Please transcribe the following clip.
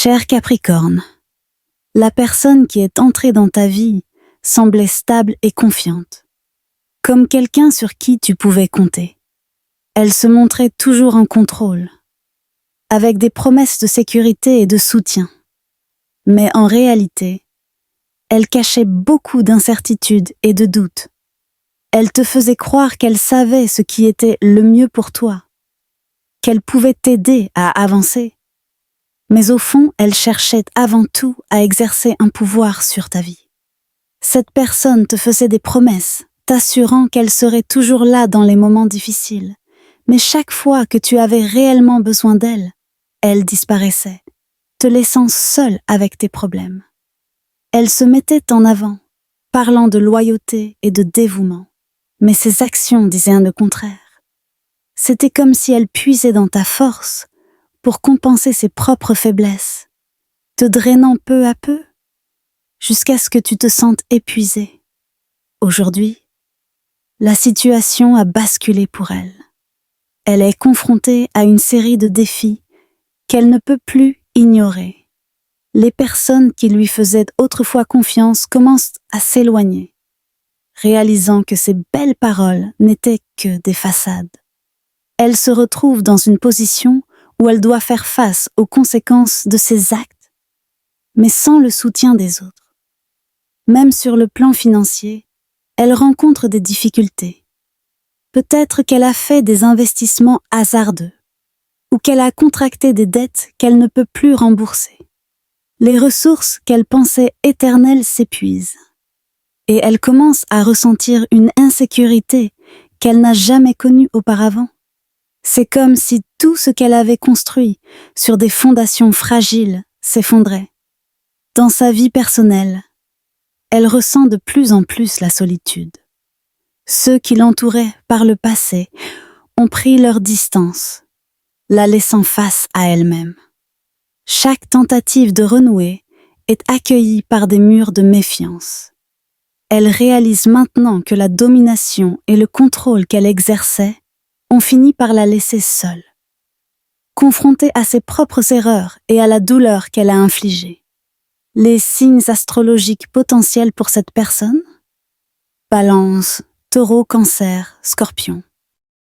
Cher Capricorne, la personne qui est entrée dans ta vie semblait stable et confiante, comme quelqu'un sur qui tu pouvais compter. Elle se montrait toujours en contrôle, avec des promesses de sécurité et de soutien. Mais en réalité, elle cachait beaucoup d'incertitudes et de doutes. Elle te faisait croire qu'elle savait ce qui était le mieux pour toi, qu'elle pouvait t'aider à avancer. Mais au fond, elle cherchait avant tout à exercer un pouvoir sur ta vie. Cette personne te faisait des promesses, t'assurant qu'elle serait toujours là dans les moments difficiles. Mais chaque fois que tu avais réellement besoin d'elle, elle disparaissait, te laissant seule avec tes problèmes. Elle se mettait en avant, parlant de loyauté et de dévouement, mais ses actions disaient le contraire. C'était comme si elle puisait dans ta force pour compenser ses propres faiblesses, te drainant peu à peu, jusqu'à ce que tu te sentes épuisé. Aujourd'hui, la situation a basculé pour elle. Elle est confrontée à une série de défis qu'elle ne peut plus ignorer. Les personnes qui lui faisaient autrefois confiance commencent à s'éloigner, réalisant que ces belles paroles n'étaient que des façades. Elle se retrouve dans une position où elle doit faire face aux conséquences de ses actes, mais sans le soutien des autres. Même sur le plan financier, elle rencontre des difficultés. Peut-être qu'elle a fait des investissements hasardeux, ou qu'elle a contracté des dettes qu'elle ne peut plus rembourser. Les ressources qu'elle pensait éternelles s'épuisent, et elle commence à ressentir une insécurité qu'elle n'a jamais connue auparavant. C'est comme si tout ce qu'elle avait construit sur des fondations fragiles s'effondrait. Dans sa vie personnelle, elle ressent de plus en plus la solitude. Ceux qui l'entouraient par le passé ont pris leur distance, la laissant face à elle-même. Chaque tentative de renouer est accueillie par des murs de méfiance. Elle réalise maintenant que la domination et le contrôle qu'elle exerçait ont fini par la laisser seule, confrontée à ses propres erreurs et à la douleur qu'elle a infligée. Les signes astrologiques potentiels pour cette personne ? Balance, Taureau, Cancer, Scorpion.